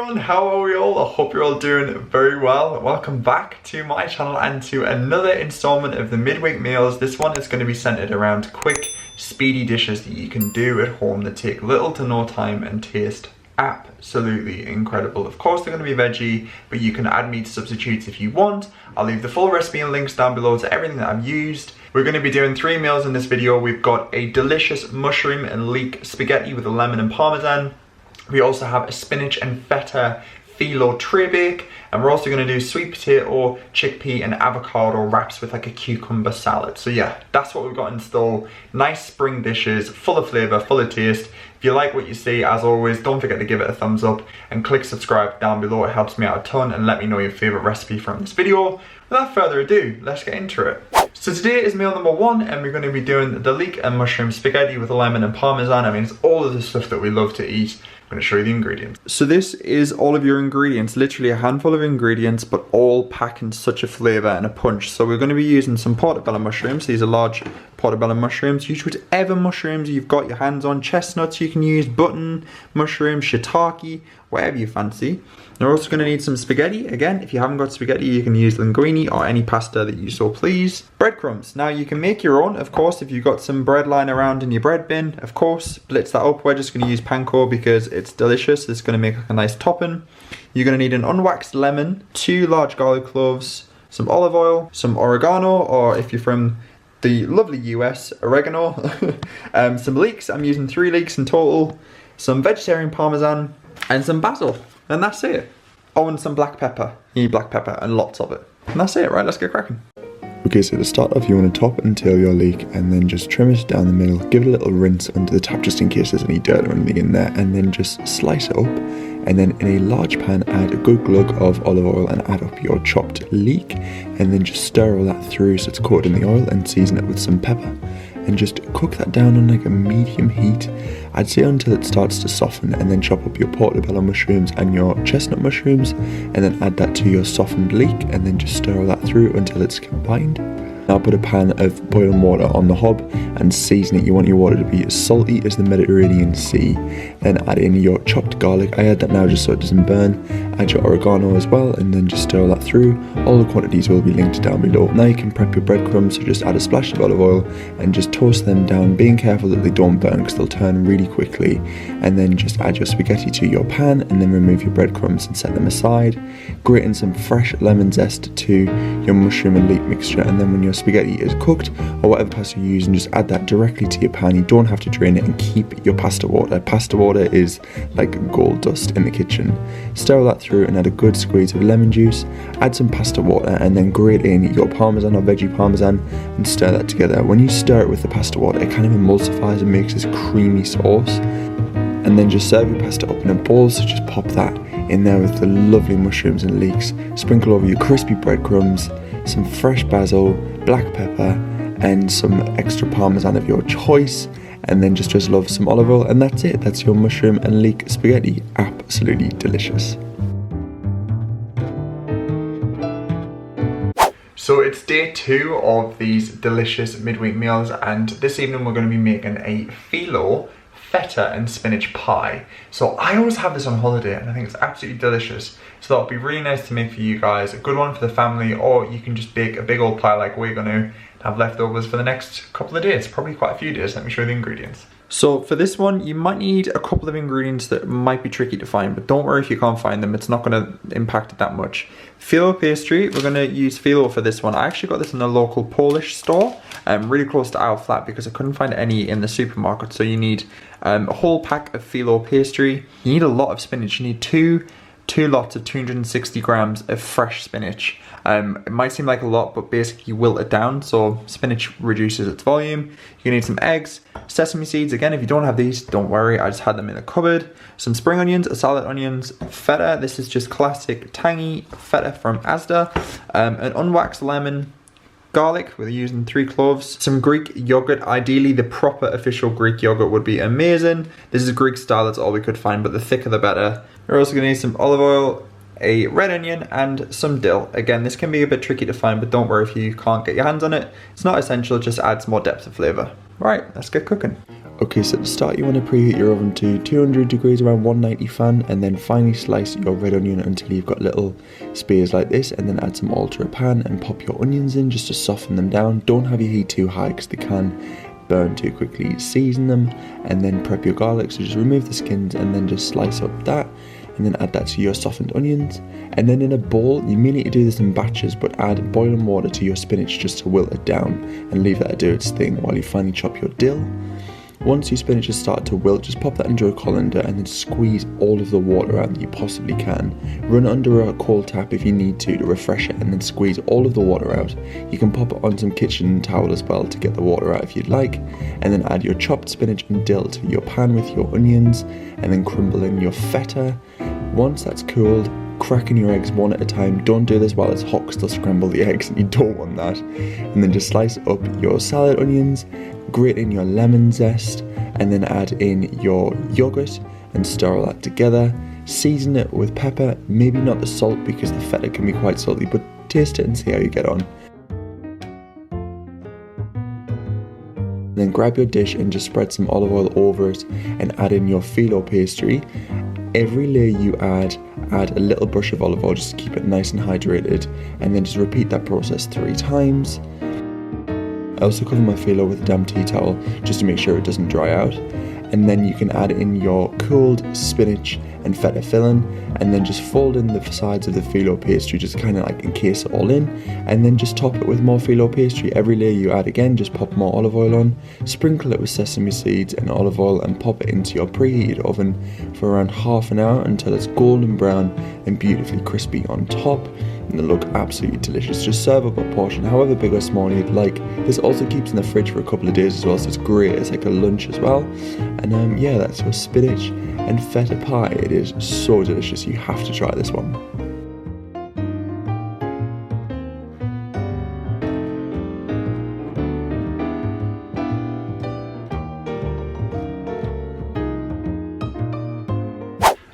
everyone, how are we all? I hope you're all doing very well. Welcome back to my channel and to another installment of the midweek meals. This one is going to be centered around quick, speedy dishes that you can do at home that take little to no time and taste absolutely incredible. Of course they're going to be veggie, but you can add meat substitutes if you want. I'll leave the full recipe and links down below to everything that I've used. We're going to be doing 3 meals in this video. We've got a delicious mushroom and leek spaghetti with a lemon and parmesan. We also have a spinach and feta filo tray bake, and we're also going to do sweet potato, chickpea and avocado wraps with like a cucumber salad. So yeah, that's what we've got in store. Nice spring dishes, full of flavour, full of taste. If you like what you see, as always, don't forget to give it a thumbs up and click subscribe down below. It helps me out a ton, and let me know your favourite recipe from this video. Without further ado, let's get into it. So today is meal number 1, and we're going to be doing the leek and mushroom spaghetti with lemon and parmesan. I mean, it's all of the stuff that we love to eat. I'm going to show you the ingredients. So this is all of your ingredients, literally a handful of ingredients, but all pack in such a flavour and a punch. So we're going to be using some portobello mushrooms. These are large portobello mushrooms. Use whatever mushrooms you've got your hands on. Chestnuts you can use, button mushrooms, shiitake, whatever you fancy. You're also going to need some spaghetti. Again, if you haven't got spaghetti, you can use linguine or any pasta that you so please. Breadcrumbs. Now you can make your own, of course, if you've got some bread lying around in your bread bin, of course. Blitz that up. We're just going to use panko because it's delicious. It's going to make like a nice topping. You're going to need an unwaxed lemon, 2 large garlic cloves, some olive oil, some oregano, or if you're from the lovely US, oregano, some leeks. I'm using 3 leeks in total, some vegetarian parmesan, and some basil. And that's it. Oh, and some black pepper. You need black pepper and lots of it. And that's it, right? Let's get cracking. Okay, so to start off, you want to top and tail your leek and then just trim it down the middle. Give it a little rinse under the top just in case there's any dirt or anything in there. And then just slice it up. And then in a large pan, add a good glug of olive oil and add up your chopped leek. And then just stir all that through so it's coated in the oil and season it with some pepper. And just cook that down on like a medium heat, I'd say until it starts to soften, and then chop up your portobello mushrooms and your chestnut mushrooms, and then add that to your softened leek, and then just stir all that through until it's combined. Now put a pan of boiling water on the hob and season it. You want your water to be as salty as the Mediterranean Sea. Then add in your chopped garlic. I add that now just so it doesn't burn. Add your oregano as well, and then just stir all that through. All the quantities will be linked down below. Now you can prep your breadcrumbs, so just add a splash of olive oil and just toast them down, being careful that they don't burn because they'll turn really quickly. And then just add your spaghetti to your pan and then remove your breadcrumbs and set them aside. Grate in some fresh lemon zest to your mushroom and leek mixture, and then when your spaghetti is cooked, or whatever pasta you're using, just add that directly to your pan. You don't have to drain it, and keep your pasta water. Pasta water is like gold dust in the kitchen. Stir all that through and add a good squeeze of lemon juice. Add some pasta water and then grate in your parmesan or veggie parmesan and stir that together. When you stir it with the pasta water, it kind of emulsifies and makes this creamy sauce. And then just serve your pasta up in a bowl, so just pop that in there with the lovely mushrooms and leeks. Sprinkle over your crispy breadcrumbs, some fresh basil, black pepper, and some extra parmesan of your choice, and then just love some olive oil, and that's it. That's your mushroom and leek spaghetti. Absolutely delicious. So it's day 2 of these delicious midweek meals, and this evening we're going to be making a filo Feta and Spinach Pie. So I always have this on holiday and I think it's absolutely delicious. So that'll be really nice to make for you guys. A good one for the family, or you can just bake a big old pie like we're going to have leftovers for the next couple of days. Probably quite a few days. Let me show you the ingredients. So for this one, you might need a couple of ingredients that might be tricky to find, but don't worry if you can't find them. It's not going to impact it that much. Filo pastry, we're going to use filo for this one. I actually got this in a local Polish store, really close to our flat, because I couldn't find any in the supermarket. So you need a whole pack of filo pastry. You need a lot of spinach. You need two lots of 260 grams of fresh spinach. It might seem like a lot, but basically you wilt it down, so spinach reduces its volume. You need some eggs, sesame seeds. Again, if you don't have these, don't worry, I just had them in the cupboard. Some spring onions, salad onions, feta. This is just classic tangy feta from Asda. An unwaxed lemon, garlic, we're using 3 cloves, some Greek yogurt. Ideally the proper official Greek yogurt would be amazing. This is Greek style, that's all we could find, but the thicker the better. We're also going to need some olive oil, a red onion, and some dill. Again, this can be a bit tricky to find, but don't worry if you can't get your hands on it. It's not essential, it just adds more depth of flavour. Right, let's get cooking. Okay, so to start you want to preheat your oven to 200 degrees around 190 fan, and then finely slice your red onion until you've got little spears like this, and then add some oil to a pan and pop your onions in just to soften them down. Don't have your heat too high because they can burn too quickly. Season them and then prep your garlic, so just remove the skins and then just slice up that and then add that to your softened onions. And then in a bowl, you may need to do this in batches, but add boiling water to your spinach just to wilt it down and leave that to do its thing while you finally chop your dill. Once your spinach has started to wilt, just pop that into a colander and then squeeze all of the water out that you possibly can. Run it under a cold tap if you need to refresh it, and then squeeze all of the water out. You can pop it on some kitchen towel as well to get the water out if you'd like, and then add your chopped spinach and dill to your pan with your onions, and then crumble in your feta. Once that's cooled, crack in your eggs one at a time. Don't do this while it's hot because they'll scramble the eggs and you don't want that. And then just slice up your salad onions, grate in your lemon zest, and then add in your yogurt and stir all that together. Season it with pepper, maybe not the salt because the feta can be quite salty, but taste it and see how you get on. Then grab your dish and just spread some olive oil over it and add in your filo pastry. Every layer you add a little brush of olive oil just to keep it nice and hydrated, and then just repeat that process 3 times. I also cover my filo with a damp tea towel just to make sure it doesn't dry out. And then you can add in your cooled spinach and feta filling, and then just fold in the sides of the filo pastry, just kind of like encase it all in, and then just top it with more filo pastry. Every layer you add again, just pop more olive oil on, sprinkle it with sesame seeds and olive oil, and pop it into your preheated oven for around half an hour until it's golden brown and beautifully crispy on top. And it'll look absolutely delicious. Just serve up a portion, however big or small you'd like. This also keeps in the fridge for a couple of days as well, so it's great. It's like a lunch as well. And yeah, that's your spinach and feta pie. It is so delicious. You have to try this one.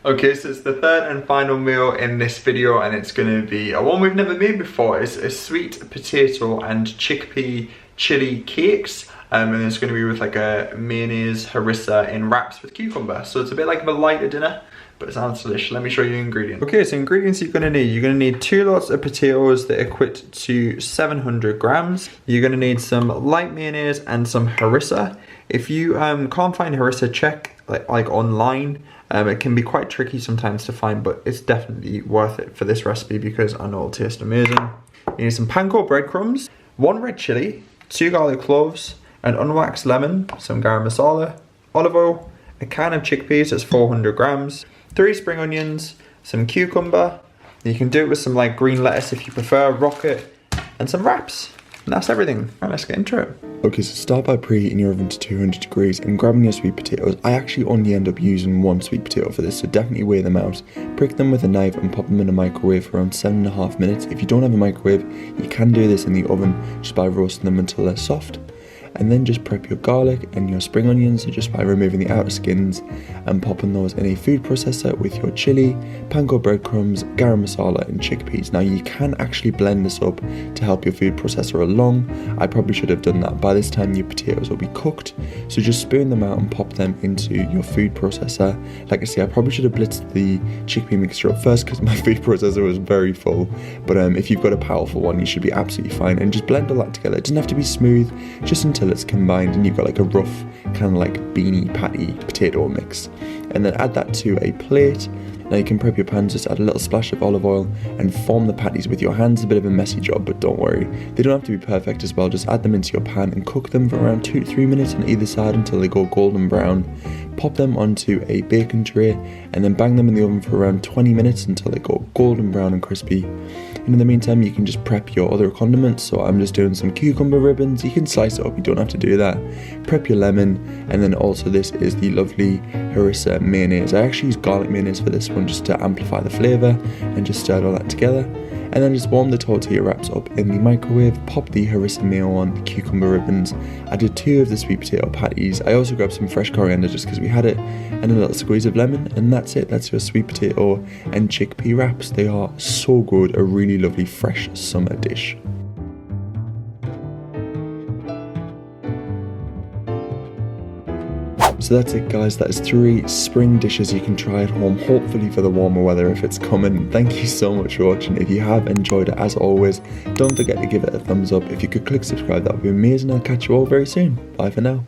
Okay, so it's the third and final meal in this video, and it's going to be a one we've never made before. It's a sweet potato and chickpea chili cakes, and it's going to be with like a mayonnaise harissa in wraps with cucumber. So it's a bit like a lighter dinner, but it sounds delicious. Let me show you the ingredients. Okay, so ingredients you're going to need 2 lots of potatoes that equate to 700 grams. You're going to need some light mayonnaise and some harissa. If you can't find harissa, check like online. It can be quite tricky sometimes to find, but it's definitely worth it for this recipe because I know it'll taste amazing. You need some panko breadcrumbs, 1 red chili, 2 garlic cloves, an unwaxed lemon, some garam masala, olive oil, a can of chickpeas that's 400 grams, 3 spring onions, some cucumber. You can do it with some like green lettuce if you prefer, rocket, and some wraps. And that's everything. Right, let's get into it. Okay, so start by preheating your oven to 200 degrees and grabbing your sweet potatoes. I actually only end up using 1 sweet potato for this, so definitely weigh them out. Prick them with a knife and pop them in a microwave for around 7.5 minutes. If you don't have a microwave, you can do this in the oven just by roasting them until they're soft. And then just prep your garlic and your spring onions just by removing the outer skins and popping those in a food processor with your chili, panko breadcrumbs, garam masala and chickpeas. Now you can actually blend this up to help your food processor along. I probably should have done that. By this time your potatoes will be cooked, so just spoon them out and pop them into your food processor. Like I say, I probably should have blitzed the chickpea mixture up first because my food processor was very full, but if you've got a powerful one you should be absolutely fine. And just blend all that together. It doesn't have to be smooth, just until it's combined and you've got like a rough kind of like beanie patty potato mix. And then add that to a plate. Now you can prep your pan, just add a little splash of olive oil and form the patties with your hands. A bit of a messy job, but don't worry, they don't have to be perfect as well. Just add them into your pan and cook them for around 2 to 3 minutes on either side until they go golden brown. Pop them onto a baking tray and then bang them in the oven for around 20 minutes until they go golden brown and crispy. And in the meantime you can just prep your other condiments. So I'm just doing some cucumber ribbons. You can slice it up, you don't have to do that. Prep your lemon, and then also this is the lovely harissa mayonnaise. I actually use garlic mayonnaise for this one just to amplify the flavour, and just stir all that together. And then just warm the tortilla wraps up in the microwave, pop the harissa mayo on, the cucumber ribbons. I did 2 of the sweet potato patties. I also grabbed some fresh coriander just because we had it, and a little squeeze of lemon, and that's it. That's your sweet potato and chickpea wraps. They are so good, a really lovely fresh summer dish. So that's it guys, that is 3 spring dishes you can try at home, hopefully for the warmer weather if it's coming. Thank you so much for watching. If you have enjoyed it, as always, don't forget to give it a thumbs up. If you could click subscribe, that would be amazing. I'll catch you all very soon. Bye for now.